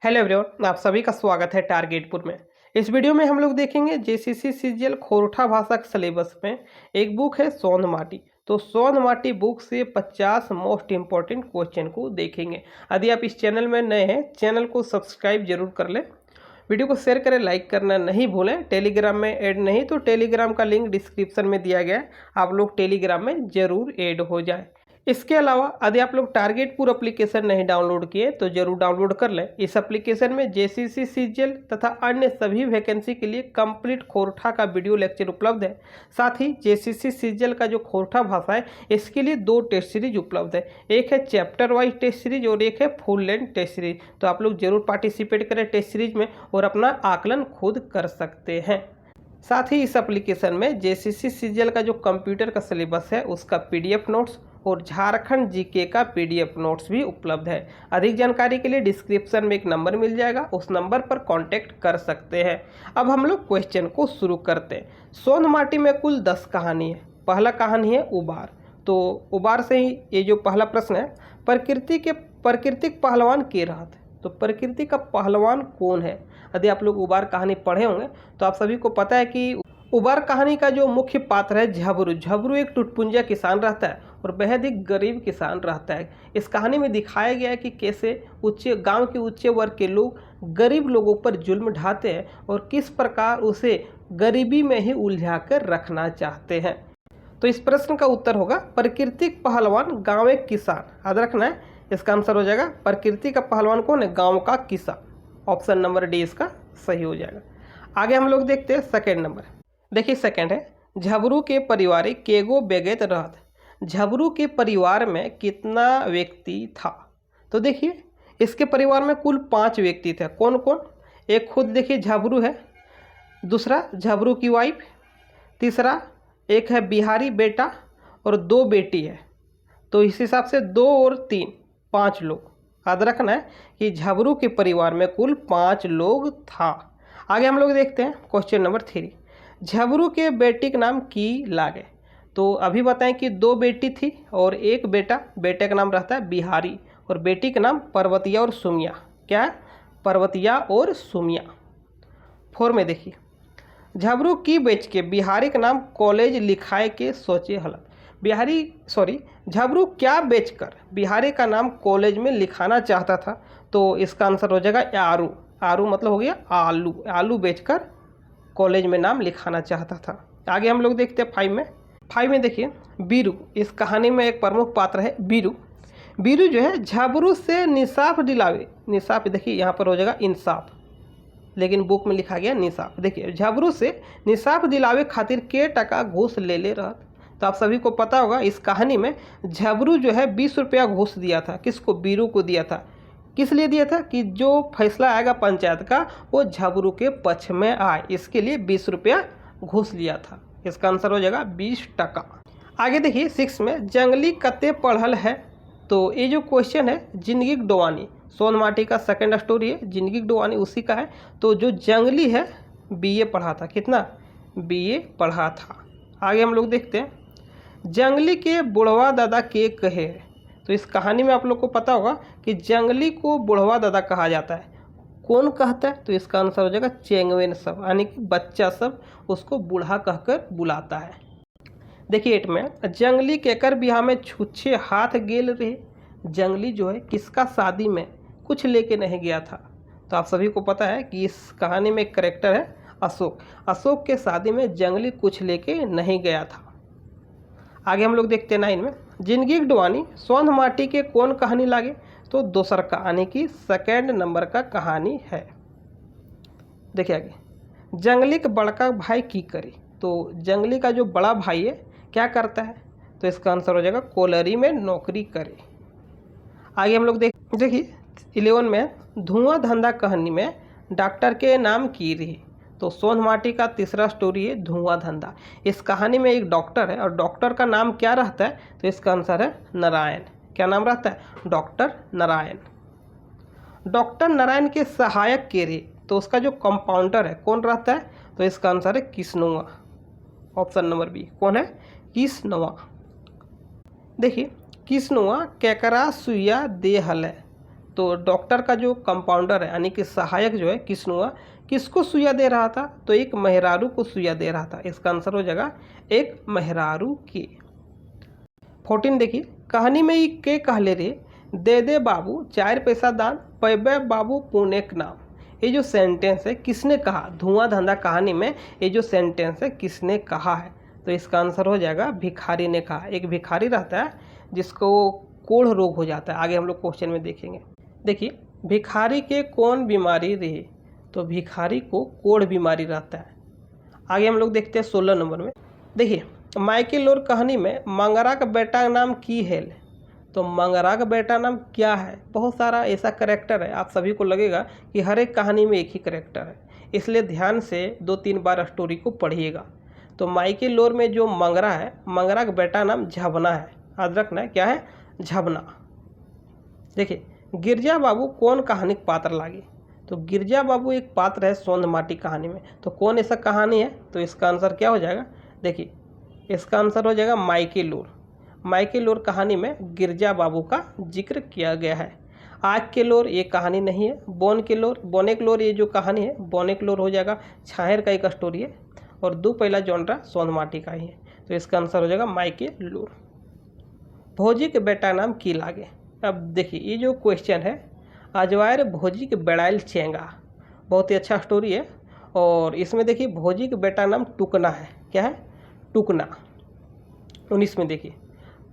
Hello everyone, आप सभी का स्वागत है टारगेटपुर में। इस वीडियो में हम लोग देखेंगे जेसीसी सीजीएल खोरठा भाषा के सिलेबस में एक बुक है सोन माटी। तो सोन माटी बुक से 50 मोस्ट इंपॉर्टेंट क्वेश्चन को देखेंगे। यदि आप इस चैनल में नए हैं, चैनल को सब्सक्राइब जरूर कर लें, वीडियो को शेयर करें, लाइक करना नहीं भूलें। टेलीग्राम में ऐड नहीं तो टेलीग्राम का लिंक डिस्क्रिप्शन में दिया गया है, आप लोग टेलीग्राम में जरूर ऐड हो जाए। इसके अलावा यदि आप लोग टारगेटपुर एप्लीकेशन नहीं डाउनलोड किए तो जरूर डाउनलोड कर लें। इस एप्लीकेशन में जेसीसी सीजीएल तथा अन्य सभी वैकेंसी के लिए कंप्लीट खोरठा का वीडियो लेक्चर उपलब्ध है। साथ ही जेसीसी सीजीएल का जो खोरठा भाषा है इसके लिए 2 टेस्ट सीरीज उपलब्ध है, एक है चैप्टर वाइज टेस्ट सीरीज और एक है फुल लेंथ टेस्ट सीरीज। तो आप लोग जरूर पार्टिसिपेट करें टेस्ट सीरीज में और अपना आकलन खुद कर सकते हैं। साथ ही इस एप्लीकेशन में जेसीसी सीजीएल का जो कंप्यूटर का सिलेबस है उसका पीडीएफ नोट्स और झारखंड जीके का पीडीएफ नोट्स भी उपलब्ध है। अधिक जानकारी के लिए डिस्क्रिप्शन में एक नंबर मिल जाएगा, उस नंबर पर कांटेक्ट कर सकते हैं। अब हम लोग क्वेश्चन को शुरू करते हैं। सोन माटी में कुल 10 कहानी है। पहला कहानी है उबार। तो उबार से ही ये जो पहला प्रश्न है, प्राकृतिक पहलवान के रहत। तो प्रकृति का पहलवान कौन है? यदि आप लोग उबार कहानी पढ़े होंगे तो आप सभी को पता है कि उबार कहानी का जो मुख्य पात्र है झबरू। झबरू एक टुटपुंजा किसान रहता है और बेहद ही गरीब किसान रहता है। इस कहानी में दिखाया गया है कि कैसे गांव के उच्च वर्ग के लोग गरीब लोगों पर जुल्म ढाते हैं और किस प्रकार उसे गरीबी में ही उलझा कर रखना चाहते हैं। तो इस प्रश्न का उत्तर होगा प्राकृतिक पहलवान गाँव एक किसान। याद रखना है, इसका आंसर हो जाएगा प्रकृति का पहलवान कौन है? गाँव का किसान। ऑप्शन नंबर डी इसका सही हो जाएगा। आगे हम लोग देखते हैं सेकेंड नंबर। देखिए सेकेंड है झबरू के परिवार केगो बेगेत रहत। झबरू के परिवार में कितना व्यक्ति था? तो देखिए इसके परिवार में कुल 5 व्यक्ति थे। कौन कौन? एक खुद देखिए झबरू है, दूसरा झबरू की वाइफ, तीसरा एक है बिहारी बेटा और 2 बेटी है। तो इस हिसाब से 2 और 3 5 लोग। याद रखना है कि झबरू के परिवार में कुल 5 लोग था। आगे हम लोग देखते हैं क्वेश्चन नंबर 3। झबरू के बेटी का नाम की लागे। तो अभी बताएं कि 2 बेटी थी और एक बेटा। बेटे का नाम रहता है बिहारी और बेटी का नाम पर्वतिया और सुमिया। क्या है? पर्वतिया और सुमिया। 4 में देखिए झबरू की बेच के बिहारी का नाम कॉलेज लिखाए के सोचे हलत। झबरू क्या बेचकर बिहारी का नाम कॉलेज में लिखाना चाहता था? तो इसका आंसर हो जाएगा आरू। आरू मतलब हो गया आलू। आलू बेचकर कॉलेज में नाम लिखाना चाहता था। आगे हम लोग देखते हैं 5 में देखिए बीरू। इस कहानी में एक प्रमुख पात्र है बीरू। बीरू जो है झबरू से निसाफ दिलावे। निसाफ देखिए यहाँ पर हो जाएगा इंसाफ, लेकिन बुक में लिखा गया निसाफ। देखिए झबरू से निसाफ दिलावे खातिर के टका घूस ले रहत। तो आप सभी को पता होगा इस कहानी में झबरू जो है 20 रुपया घूस दिया था। किसको? बीरू को दिया था। किस लिए दिया था? कि जो फैसला आएगा पंचायत का वो झबरू के पक्ष में आए, इसके लिए 20 रुपया घूस लिया था। इसका आंसर हो जाएगा 20 टका। आगे देखिए 6 में जंगली कते पढ़ल है। तो ये जो क्वेश्चन है जिंदगी डोवानी, सोन माटी का सेकंड स्टोरी है, जिंदगी डोवानी उसी का है। तो जो जंगली है बीए पढ़ा था। कितना? बीए पढ़ा था। आगे हम लोग देखते हैं जंगली के बुढ़वा दादा के कहे। तो इस कहानी में आप लोग को पता होगा कि जंगली को बुढ़वा दादा कहा जाता है। कौन कहता है? तो इसका आंसर हो जाएगा चेंगवेन सब, यानी कि बच्चा सब उसको बूढ़ा कहकर बुलाता है। देखिए 8 में जंगली केकर बिहार में छुच्छे हाथ गेल रहे। जंगली जो है किसका शादी में कुछ लेके नहीं गया था? तो आप सभी को पता है कि इस कहानी में एक करेक्टर है अशोक। अशोक के शादी में जंगली कुछ लेके नहीं गया था। आगे हम लोग देखते हैं 9 में जिंदगी डुआनी सोन माटी के कौन कहानी लागे। तो दोसर कहानी की सेकेंड नंबर का कहानी है। देखिए आगे जंगली का बड़का भाई की करी। तो जंगली का जो बड़ा भाई है क्या करता है? तो इसका आंसर हो जाएगा कोलरी में नौकरी करे। आगे हम लोग देखिए 11 में धुआं धंधा कहानी में डॉक्टर के नाम की रही। तो सोन माटी का तीसरा स्टोरी है धुआं धंधा। इस कहानी में एक डॉक्टर है और डॉक्टर का नाम क्या रहता है? तो इसका आंसर है नारायण। क्या नाम रहता है? डॉक्टर नारायण। डॉक्टर नारायण के सहायक के रे। तो उसका जो कंपाउंडर है कौन रहता है? तो इसका आंसर है किसनुआ। ऑप्शन नंबर बी कौन है? किसनुआ। देखिए किसनुआ केकरा सुइया दे हल है। तो डॉक्टर का जो कंपाउंडर है यानी कि सहायक जो है किसनुआ, किसको सुइया दे रहा था? तो एक मेहरारू को सुइया दे रहा था। इसका आंसर हो जाएगा एक मेहरारू के। 14 देखिए, कहानी में ही के कहले रे दे दे बाबू 4 पैसा दान पैबे बाबू पुणे के नाम। ये जो सेंटेंस है किसने कहा? धुआं धंधा कहानी में ये जो सेंटेंस है किसने कहा है? तो इसका आंसर हो जाएगा भिखारी ने कहा। एक भिखारी रहता है जिसको कोढ़ रोग हो जाता है, आगे हम लोग क्वेश्चन में देखेंगे। देखिए, भिखारी के कौन बीमारी रही? तो भिखारी को कोढ़ बीमारी रहता है। आगे हम लोग देखते हैं 16 नंबर में। देखिए, माइकल और कहानी में मंगरा का बेटा नाम की है। तो मंगरा का बेटा नाम क्या है? बहुत सारा ऐसा करेक्टर है, आप सभी को लगेगा कि हर एक कहानी में एक ही करेक्टर है, इसलिए ध्यान से 2-3 बार स्टोरी को पढ़िएगा। तो माइकल लोर में जो मंगरा है, मंगरा का बेटा नाम झबना है, याद रखना है क्या है? झबना। देखिए, गिरजा बाबू कौन कहानी का पात्र लागे? तो गिरजा बाबू एक पात्र है सोंध माटी कहानी में। तो कौन ऐसा कहानी है? तो इसका आंसर क्या हो जाएगा? देखिए, इसका आंसर हो जाएगा माइकल लोर। माइकल लोर कहानी में गिरजा बाबू का जिक्र किया गया है। आग के लोर ये कहानी नहीं है। बोन के लोर, बोने के लोर ये जो कहानी है, बोने के लोर हो जाएगा छाहेर का एक स्टोरी है। और दो पहला जॉनरा सोंध माटी का ही है। तो इसका आंसर हो जाएगा माइकल लोर। भोजी के बेटा नाम की लागे? अब देखिए, ये जो क्वेश्चन है, अजवायर भोजी के बेड़ाइल चेंगा, बहुत ही अच्छा स्टोरी है। और इसमें देखिए भोजी के बेटा नाम टुकना है। क्या है? टुकना। 19 में देखिए,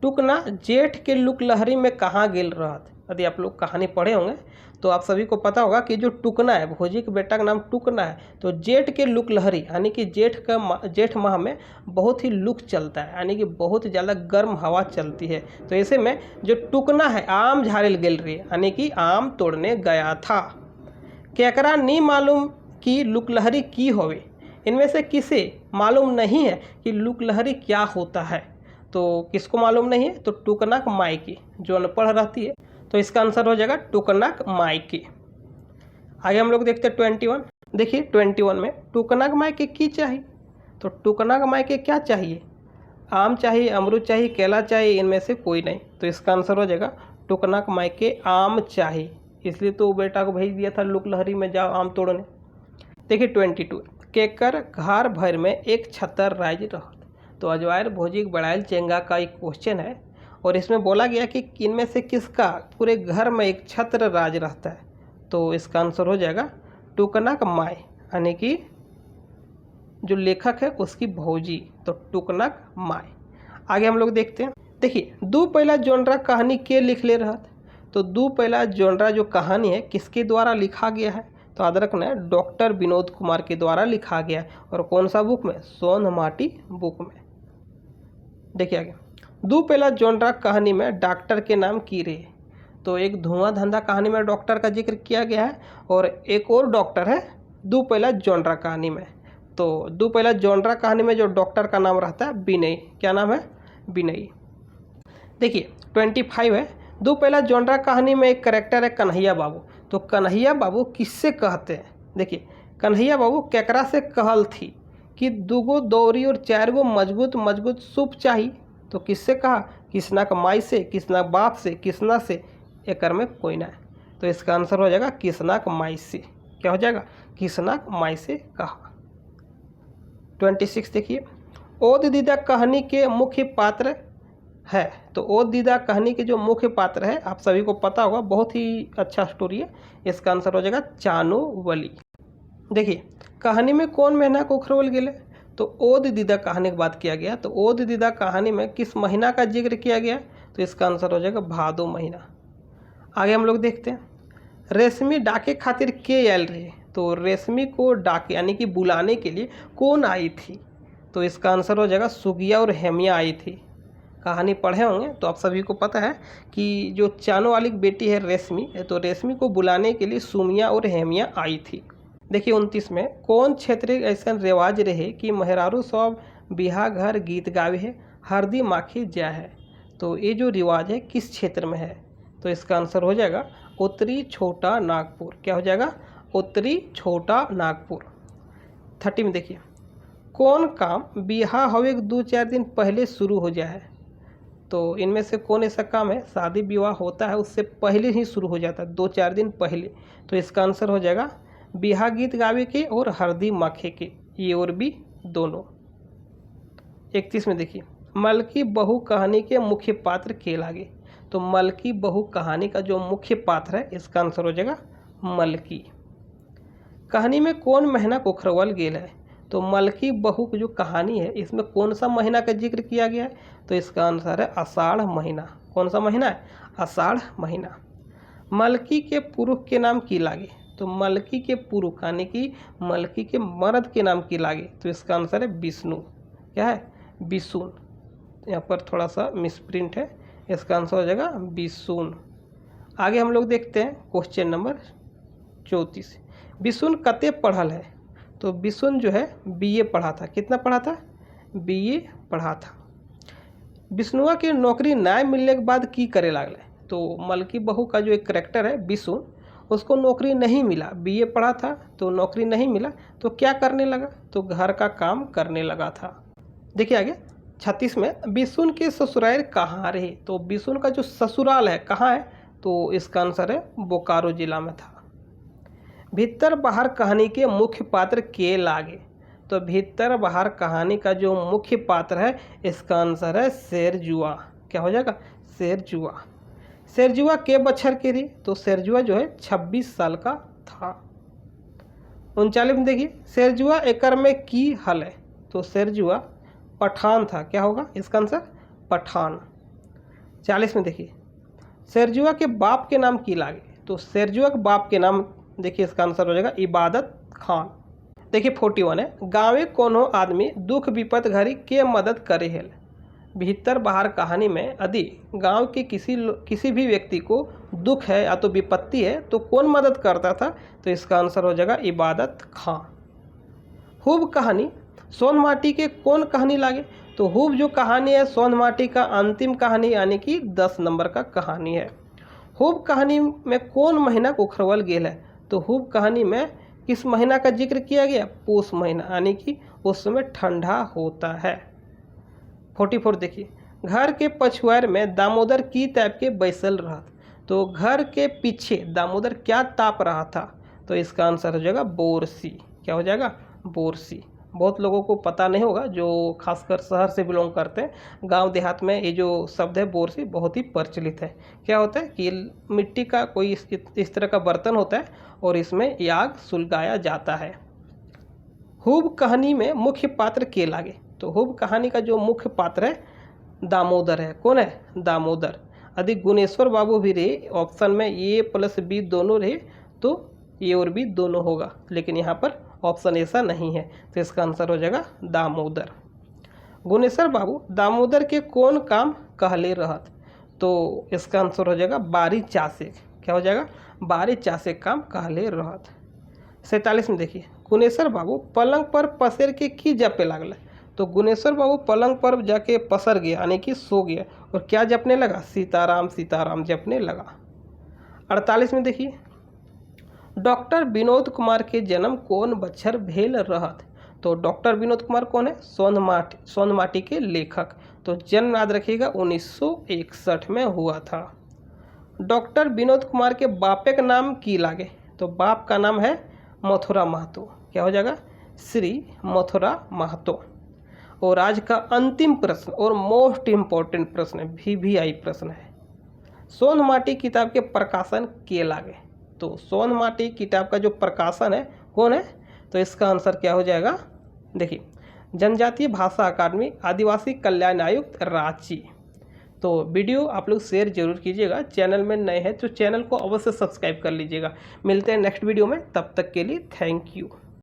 टुकना जेठ के लुक लहरी में कहाँ गेल रहत? यदि आप लोग कहानी पढ़े होंगे तो आप सभी को पता होगा कि जो टुकना है, भोजी के बेटा का नाम टुकना है। तो जेठ के लुक लहरी यानी कि जेठ माह में बहुत ही लुक चलता है, यानी कि बहुत ज़्यादा गर्म हवा चलती है। तो ऐसे में जो टुकना है आम झाड़ेल गेल रही, यानी कि आम तोड़ने गया था। केकरा नहीं मालूम कि लुकलहरी की होवे? इनमें से किसे मालूम नहीं है कि लुकलहरी क्या होता है? तो किसको मालूम नहीं है? तो टुकनक माई की, जो अनपढ़ रहती है। तो इसका आंसर हो जाएगा टुकनक माई की। आगे हम लोग देखते हैं 21। देखिए 21 में टुकनक माई के की चाहिए? तो टुकनक माई के क्या चाहिए? आम चाहिए, अमरूद चाहिए, केला चाहिए, इनमें से कोई नहीं। तो इसका आंसर हो जाएगा टुकनक माई के आम चाहिए, इसलिए तो बेटा को भेज दिया था लुकलहरी में जाओ आम तोड़ने। देखिए 22, केकर घर भर में एक छतर राज रहत? तो अजवायर भोजी के बड़ाइल चेंगा का एक क्वेश्चन है और इसमें बोला गया कि इनमें से किसका पूरे घर में एक छत्र राज रहता है? तो इसका आंसर हो जाएगा टुकनक माई, यानी कि जो लेखक है उसकी भौजी, तो टुकनक माई। आगे हम लोग देखते हैं। देखिए, दो पहला जोनरा कहानी के लिख ले रहत? तो दो पहला जोनरा जो कहानी है किसके द्वारा लिखा गया है? तो याद रखना है डॉक्टर विनोद कुमार के द्वारा लिखा गया है। और कौन सा बुक में? सोंध माटी बुक में। देखिए आगे, दो पहला जोनरा कहानी में डॉक्टर के नाम की रहे? तो एक धुआं धंधा कहानी में डॉक्टर का जिक्र किया गया है और एक और डॉक्टर है दो पहला जोनरा कहानी में। तो दो पहला जोनरा कहानी में जो डॉक्टर का नाम रहता है विनय। क्या नाम है? विनय। देखिए 25 है, दो पहला जोनरा कहानी में एक करेक्टर है कन्हैया बाबू। तो कन्हैया बाबू किससे कहते हैं? देखिए, कन्हैया बाबू केकरा से कहल थी कि दूगो दौरी और 4 गो मजबूत मजबूत सूप चाहिए? तो किससे कहा? किसना का माई से, किसना बाप से, किसना से? एकर में कोई ना है। तो इसका आंसर हो जाएगा किसना का माई से। क्या हो जाएगा? किसना का माई से कहा। 26 देखिए, ओद दीदा कहानी के मुख्य पात्र है? तो ओद दीदा कहानी के जो मुख्य पात्र है आप सभी को पता होगा, बहुत ही अच्छा स्टोरी है। इसका आंसर हो जाएगा चानू वली। देखिए, कहानी में कौन मेहना को उखरवल गेले? तो ओद दीदा कहानी की बात किया गया। तो ओद दीदा कहानी में किस महीना का जिक्र किया गया? तो इसका आंसर हो जाएगा भादो महीना। आगे हम लोग देखते हैं, रेशमी डाके खातिर के आयल रहे? तो रेशमी को डाके यानी कि बुलाने के लिए कौन आई थी? तो इसका आंसर हो जाएगा सुगिया और हेमिया आई थी। कहानी पढ़े होंगे तो आप सभी को पता है कि जो चानो वाली बेटी है रेशमी, तो रेशमी को बुलाने के लिए सुमिया और हेमिया आई थी। देखिए 29 में कौन क्षेत्रीय ऐसा रिवाज रहे कि मेहरारू सब बिहा घर गीत गावे है, हरदी माखी जा है? तो ये जो रिवाज है किस क्षेत्र में है? तो इसका आंसर हो जाएगा उत्तरी छोटा नागपुर। क्या हो जाएगा? उत्तरी छोटा नागपुर। 30 में देखिए, कौन काम बिहा हवे 2-4 दिन पहले शुरू हो जाए है? तो इनमें से कौन ऐसा काम है शादी विवाह होता है उससे पहले ही शुरू हो जाता है, 2-4 दिन पहले। तो इसका आंसर हो जाएगा बिहा गीत गावे के और हरदी माखे के, ये और भी दोनों। 31 में देखिए, मलकी बहू कहानी के मुख्य पात्र के लागे। तो मलकी बहू कहानी का जो मुख्य पात्र है इसका आंसर हो जाएगा मलकी। कहानी में कौन महीना कोखरवल गेल है। तो मलकी बहू की जो कहानी है इसमें कौन सा महीना का जिक्र किया गया है, तो इसका आंसर है आषाढ़ महीना। कौन सा महीना है, आषाढ़ महीना। मलकी के पुरुष के नाम की लागे। तो मलकी के पुरुष यानी कि मलकी के मर्द के नाम की लागे, तो इसका आंसर है विष्णु। क्या है, विष्णु। यहाँ पर थोड़ा सा मिसप्रिंट है, इसका आंसर हो जाएगा विष्णु। आगे हम लोग देखते हैं क्वेश्चन नंबर 34। विष्णु कते पढ़ल है। तो विष्णु जो है बीए पढ़ा था। कितना पढ़ा था, बीए पढ़ा था। विष्णुआ के नौकरी ना मिलने के बाद की करे लागल। तो मलकी बहू का जो एक करेक्टर है विष्णु, उसको नौकरी नहीं मिला, बीए पढ़ा था तो नौकरी नहीं मिला, तो क्या करने लगा, तो घर का काम करने लगा था। देखिए आगे 36 में, विष्णु के ससुराल कहाँ रहे। तो विष्णु का जो ससुराल है कहाँ है, तो इसका आंसर है बोकारो जिला में था। भीतर बाहर कहानी के मुख्य पात्र के लागे। तो भीतर बाहर कहानी का जो मुख्य पात्र है इसका आंसर है शेरजुआ। क्या हो जाएगा, शेरजुआ। शेरजुआ के बछर के रही। तो शेरजुआ जो है 26 साल का था। 39 में देखिए, शेरजुआ एकर में की हल है। तो शेरजुआ पठान था। क्या होगा इसका आंसर, पठान। 40 में देखिए, शेरजुआ के बाप के नाम की लागे। तो शेरजुआ के बाप के नाम देखिए इसका आंसर हो जाएगा इबादत खान। देखिए 41 है, गाँवे कोनो आदमी दुख विपत घड़ी के मदद करे है। भीतर बाहर कहानी में यदि गांव के किसी भी व्यक्ति को दुख है या तो विपत्ति है तो कौन मदद करता था, तो इसका आंसर हो जाएगा इबादत खां। हुब कहानी सोनमाटी के कौन कहानी लागे। तो हुब जो कहानी है सोनमाटी का अंतिम कहानी यानी कि 10 नंबर का कहानी है। हुब कहानी में कौन महीना कोखरवल गेल है। तो हुब कहानी में किस महीना का जिक्र किया गया, पूस महीना, यानी कि उस समय ठंडा होता है। 44 देखिए, घर के पछुआर में दामोदर की ताप के बैसल रहा। तो घर के पीछे दामोदर क्या ताप रहा था, तो इसका आंसर हो जाएगा बोरसी। क्या हो जाएगा, बोरसी। बहुत लोगों को पता नहीं होगा जो खासकर शहर से बिलोंग करते हैं। गांव देहात में ये जो शब्द है बोरसी बहुत ही प्रचलित है। क्या होता है कि मिट्टी का कोई इस तरह का बर्तन होता है और इसमें याग सुलगाया जाता है। हुब कहानी में मुख्य पात्र के लागे। तो हुब कहानी का जो मुख्य पात्र है दामोदर है। कौन है, दामोदर। यदि गुणेश्वर बाबू भी रहे, ऑप्शन में ए प्लस बी दोनों रहे तो ए और बी दोनों होगा, लेकिन यहाँ पर ऑप्शन ऐसा नहीं है, तो इसका आंसर हो जाएगा दामोदर। गुणेश्वर बाबू दामोदर के कौन काम कहले रहत। तो इसका आंसर हो जाएगा बारी चासे। क्या हो जाएगा, बारी चासे काम कहले रहत। 47 में देखिए, गुणेश्वर बाबू पलंग पर पसर के की जपे लागल। तो गुणेश्वर बाबू पलंग पर जाके पसर गया यानी कि सो गया और क्या जपने लगा, सीताराम सीताराम जपने लगा। 48 में देखिए, डॉक्टर विनोद कुमार के जन्म कौन बच्छर भेल रहत। तो डॉक्टर विनोद कुमार कौन है, सोनमाटी के लेखक। तो जन्म याद रखिएगा 1961 में हुआ था। डॉक्टर विनोद कुमार के बापे का नाम की लागे। तो बाप का नाम है मथुरा महतो। क्या हो जाएगा, श्री मथुरा महतो। और आज का अंतिम प्रश्न और मोस्ट इम्पोर्टेंट प्रश्न है, VVI प्रश्न है, सोनमाटी किताब के प्रकाशन के लागे। तो सोनमाटी किताब का जो प्रकाशन है कौन है, तो इसका आंसर क्या हो जाएगा, देखिए जनजातीय भाषा अकादमी आदिवासी कल्याण आयुक्त रांची। तो वीडियो आप लोग शेयर जरूर कीजिएगा। चैनल में नए हैं तो चैनल को अवश्य सब्सक्राइब कर लीजिएगा। मिलते हैं नेक्स्ट वीडियो में, तब तक के लिए थैंक यू।